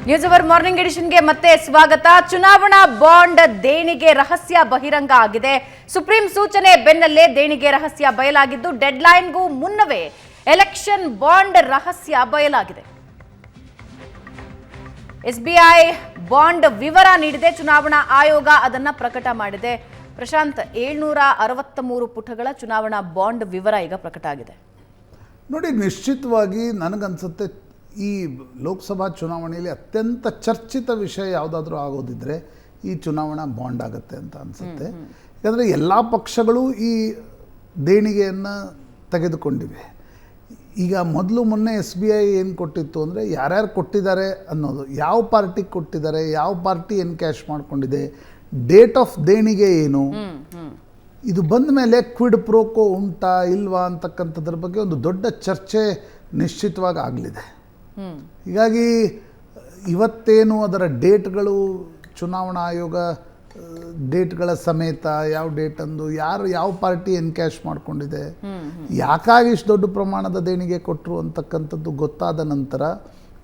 News hour morning ಎಡಿಷನ್ಗೆ ಮತ್ತೆ ಸ್ವಾಗತ. ಚುನಾವಣಾ ಬಾಂಡ್ ದೇಣಿಗೆ ರಹಸ್ಯ ಬಹಿರಂಗ ಆಗಿದೆ. ಸುಪ್ರೀಂ ಸೂಚನೆ ಬೆನ್ನಲ್ಲೇ ದೇಣಿಗೆ ರಹಸ್ಯ ಬಯಲಾಗಿದ್ದು, ಡೆಡ್ಲೈನ್ಗೂ ಮುನ್ನವೇ ಎಲೆಕ್ಷನ್ ಬಾಂಡ್ ರಹಸ್ಯ ಬಯಲಾಗಿದೆ. ಎಸ್ಬಿಐ ಬಾಂಡ್ ವಿವರ ನೀಡಿದೆ. ಚುನಾವಣಾ ಆಯೋಗ ಅದನ್ನ ಪ್ರಕಟ ಮಾಡಿದೆ. ಪ್ರಶಾಂತ್, 763 ಪುಟಗಳ ಚುನಾವಣಾ ಬಾಂಡ್ ವಿವರ ಈಗ ಪ್ರಕಟ ಆಗಿದೆ. ನೋಡಿ, ನಿಶ್ಚಿತವಾಗಿ ನನಗನ್ಸುತ್ತೆ ಈ ಲೋಕಸಭಾ ಚುನಾವಣೆಯಲ್ಲಿ ಅತ್ಯಂತ ಚರ್ಚಿತ ವಿಷಯ ಯಾವುದಾದ್ರೂ ಆಗೋದಿದ್ರೆ ಈ ಚುನಾವಣಾ ಬಾಂಡ್ ಆಗುತ್ತೆ ಅಂತ ಅನಿಸುತ್ತೆ. ಯಾಕಂದರೆ ಎಲ್ಲ ಪಕ್ಷಗಳು ಈ ದೇಣಿಗೆಯನ್ನು ತೆಗೆದುಕೊಂಡಿವೆ. ಈಗ ಮೊನ್ನೆ SBI ಏನು ಕೊಟ್ಟಿತ್ತು ಅಂದರೆ ಯಾರ್ಯಾರು ಕೊಟ್ಟಿದ್ದಾರೆ ಅನ್ನೋದು, ಯಾವ ಪಾರ್ಟಿಗೆ ಕೊಟ್ಟಿದ್ದಾರೆ, ಯಾವ ಪಾರ್ಟಿ ಎನ್ಕ್ಯಾಶ್ ಮಾಡ್ಕೊಂಡಿದೆ, ಡೇಟ್ ಆಫ್ ದೇಣಿಗೆ ಏನು, ಇದು ಬಂದ ಮೇಲೆ ಕ್ವಿಡ್ ಪ್ರೋಕೋ ಉಂಟಾ ಇಲ್ವಾ ಅಂತಕ್ಕಂಥದ್ರ ಬಗ್ಗೆ ಒಂದು ದೊಡ್ಡ ಚರ್ಚೆ ನಿಶ್ಚಿತವಾಗಿ ಆಗಲಿದೆ. ಹೀಗಾಗಿ ಇವತ್ತೇನು ಅದರ ಡೇಟ್ಗಳು, ಚುನಾವಣಾ ಆಯೋಗ ಡೇಟ್ಗಳ ಸಮೇತ ಯಾವ ಡೇಟ್ ಅಂದು ಯಾರು ಯಾವ ಪಾರ್ಟಿ ಎನ್ಕ್ಯಾಶ್ ಮಾಡ್ಕೊಂಡಿದೆ, ಯಾಕಾಗಿ ಇಷ್ಟು ದೊಡ್ಡ ಪ್ರಮಾಣದ ದೇಣಿಗೆ ಕೊಟ್ಟರು ಅಂತಕ್ಕಂಥದ್ದು ಗೊತ್ತಾದ ನಂತರ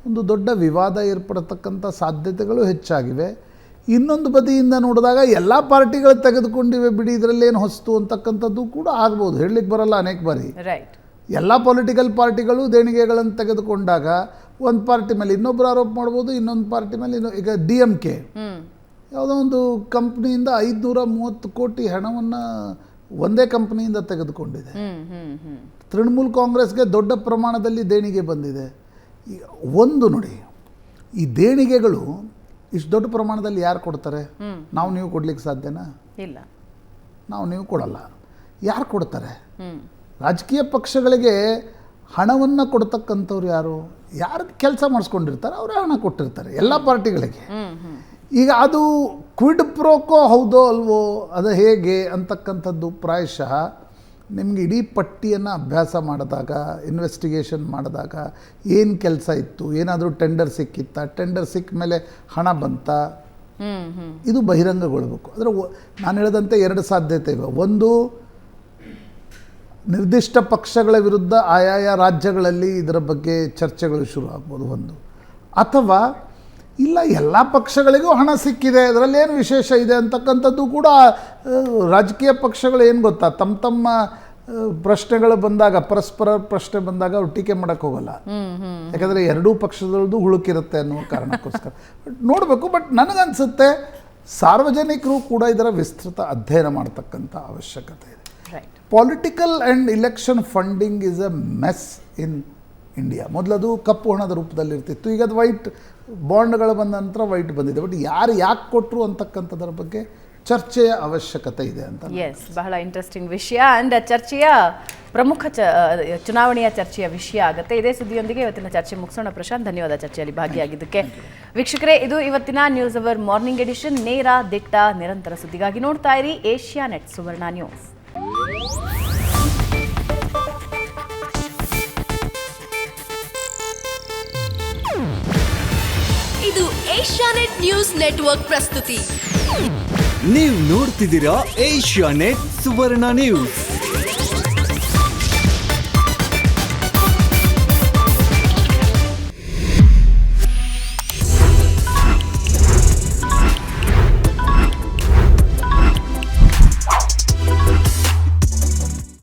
ಒಂದು ದೊಡ್ಡ ವಿವಾದ ಏರ್ಪಡತಕ್ಕಂಥ ಸಾಧ್ಯತೆಗಳು ಹೆಚ್ಚಾಗಿವೆ. ಇನ್ನೊಂದು ಬದಿಯಿಂದ ನೋಡಿದಾಗ ಎಲ್ಲ ಪಾರ್ಟಿಗಳು ತೆಗೆದುಕೊಂಡಿವೆ ಬಿಡಿ, ಇದರಲ್ಲೇನು ಹೊಸ್ತು ಅಂತಕ್ಕಂಥದ್ದು ಕೂಡ ಆಗ್ಬೋದು, ಹೇಳಲಿಕ್ಕೆ ಬರಲ್ಲ. ಅನೇಕ ಬಾರಿ ಎಲ್ಲ ಪೊಲಿಟಿಕಲ್ ಪಾರ್ಟಿಗಳು ದೇಣಿಗೆಗಳನ್ನು ತೆಗೆದುಕೊಂಡಾಗ ಒಂದು ಪಾರ್ಟಿ ಮೇಲೆ ಇನ್ನೊಬ್ಬರು ಆರೋಪ ಮಾಡ್ಬೋದು, ಇನ್ನೊಂದು ಪಾರ್ಟಿ ಮೇಲೆ ಈಗ DMK ಯಾವುದೋ ಒಂದು ಕಂಪ್ನಿಯಿಂದ 530 ಕೋಟಿ ಹಣವನ್ನು ಒಂದೇ ಕಂಪ್ನಿಯಿಂದ ತೆಗೆದುಕೊಂಡಿದೆ. ತೃಣಮೂಲ್ ಕಾಂಗ್ರೆಸ್ಗೆ ದೊಡ್ಡ ಪ್ರಮಾಣದಲ್ಲಿ ದೇಣಿಗೆ ಬಂದಿದೆ. ಒಂದು ನೋಡಿ, ಈ ದೇಣಿಗೆಗಳು ಇಷ್ಟು ದೊಡ್ಡ ಪ್ರಮಾಣದಲ್ಲಿ ಯಾರು ಕೊಡ್ತಾರೆ? ನಾವು ನೀವು ಕೊಡ್ಲಿಕ್ಕೆ ಸಾಧ್ಯನಾ? ಇಲ್ಲ, ನಾವು ನೀವು ಕೊಡಲ್ಲ. ಯಾರು ಕೊಡ್ತಾರೆ? ರಾಜಕೀಯ ಪಕ್ಷಗಳಿಗೆ ಹಣವನ್ನು ಕೊಡ್ತಕ್ಕಂಥವ್ರು ಯಾರು ಕೆಲಸ ಮಾಡಿಸ್ಕೊಂಡಿರ್ತಾರೆ ಅವರೇ ಹಣ ಕೊಟ್ಟಿರ್ತಾರೆ ಎಲ್ಲ ಪಾರ್ಟಿಗಳಿಗೆ. ಈಗ ಅದು ಕ್ವಿಡ್ ಪ್ರೋಕೋ ಹೌದೋ ಅಲ್ವೋ, ಅದು ಹೇಗೆ ಅಂತಕ್ಕಂಥದ್ದು ಪ್ರಾಯಶಃ ನಿಮಗೆ ಇಡೀ ಪಟ್ಟಿಯನ್ನು ಅಭ್ಯಾಸ ಮಾಡಿದಾಗ, ಇನ್ವೆಸ್ಟಿಗೇಷನ್ ಮಾಡಿದಾಗ ಏನು ಕೆಲಸ ಇತ್ತು, ಏನಾದರೂ ಟೆಂಡರ್ ಸಿಕ್ಕಿತ್ತಾ, ಟೆಂಡರ್ ಸಿಕ್ಕ ಮೇಲೆ ಹಣ ಬಂತ, ಇದು ಬಹಿರಂಗಗೊಳ್ಬೇಕು. ಅಂದರೆ ನಾನು ಹೇಳಿದಂತೆ 2 ಸಾಧ್ಯತೆ ಇವೆ. ಒಂದು, ನಿರ್ದಿಷ್ಟ ಪಕ್ಷಗಳ ವಿರುದ್ಧ ಆಯಾಯ ರಾಜ್ಯಗಳಲ್ಲಿ ಇದರ ಬಗ್ಗೆ ಚರ್ಚೆಗಳು ಶುರು ಆಗ್ಬೋದು ಒಂದು. ಅಥವಾ ಇಲ್ಲ, ಎಲ್ಲ ಪಕ್ಷಗಳಿಗೂ ಹಣ ಸಿಕ್ಕಿದೆ, ಅದರಲ್ಲಿ ಏನು ವಿಶೇಷ ಇದೆ ಅಂತಕ್ಕಂಥದ್ದು ಕೂಡ ರಾಜಕೀಯ ಪಕ್ಷಗಳು ಏನು ಗೊತ್ತಾ, ತಮ್ಮ ಪ್ರಶ್ನೆಗಳು ಬಂದಾಗ, ಪರಸ್ಪರ ಪ್ರಶ್ನೆ ಬಂದಾಗ ಅವ್ರು ಟೀಕೆ ಮಾಡೋಕ್ಕೆ ಹೋಗಲ್ಲ. ಯಾಕಂದರೆ ಎರಡೂ ಪಕ್ಷದಲ್ಲೂ ಹುಳುಕಿರುತ್ತೆ ಅನ್ನೋ ಕಾರಣಕ್ಕೋಸ್ಕರ ನೋಡಬೇಕು. ಬಟ್ ನನಗನ್ಸುತ್ತೆ ಸಾರ್ವಜನಿಕರು ಕೂಡ ಇದರ ವಿಸ್ತೃತ ಅಧ್ಯಯನ ಮಾಡ್ತಕ್ಕಂಥ ಅವಶ್ಯಕತೆ ಇದೆ. Political and election funding is a mess in India. ಮೊದಲದು ಕಪ್ಪು ಹಣದ ರೂಪದಲ್ಲಿ ಇರ್ತಿತ್ತು, ಈಗ ಅದು ವೈಟ್ ಬಾಂಡ್ಗಳು ಬಂದ ನಂತರ ವೈಟ್ ಬಂದಿದೆ. ಬಟ್ ಯಾಕೆ ಕೊಟ್ಟರು ಅಂತಕ್ಕಂಥದ್ರ ಬಗ್ಗೆ ಚರ್ಚೆಯ ಅವಶ್ಯಕತೆ ಇದೆ ಅಂತ. ಎಸ್, ಬಹಳ ಇಂಟ್ರೆಸ್ಟಿಂಗ್ ವಿಷಯ ಅಂಡ್ ಚರ್ಚೆಯ ಪ್ರಮುಖ ಚುನಾವಣೆಯ ಚರ್ಚೆಯ ವಿಷಯ ಆಗುತ್ತೆ. ಇದೇ ಸುದ್ದಿಯೊಂದಿಗೆ ಇವತ್ತಿನ ಚರ್ಚೆ ಮುಗಿಸೋಣ. ಪ್ರಶಾಂತ್, ಧನ್ಯವಾದ ಚರ್ಚೆಯಲ್ಲಿ ಭಾಗಿಯಾಗಿದ್ದಕ್ಕೆ. ವೀಕ್ಷಕರೇ, ಇದು ಇವತ್ತಿನ ನ್ಯೂಸ್ ಅವರ್ ಮಾರ್ನಿಂಗ್ ಎಡಿಷನ್. ನೇರ, ದಿಟ್ಟ, ನಿರಂತರ ಸುದ್ದಿಗಾಗಿ ನೋಡ್ತಾ ಇರಿ ಏಷ್ಯಾನೆಟ್ ಸುವರ್ಣ ನ್ಯೂಸ್. ಇದು ಏಷ್ಯಾನೆಟ್ ನ್ಯೂಸ್ ನೆಟ್ವರ್ಕ್ ಪ್ರಸ್ತುತಿ. ನೀವು ನೋಡ್ತಿದ್ದೀರಾ ಏಷ್ಯಾನೆಟ್ ಸುವರ್ಣ ನ್ಯೂಸ್.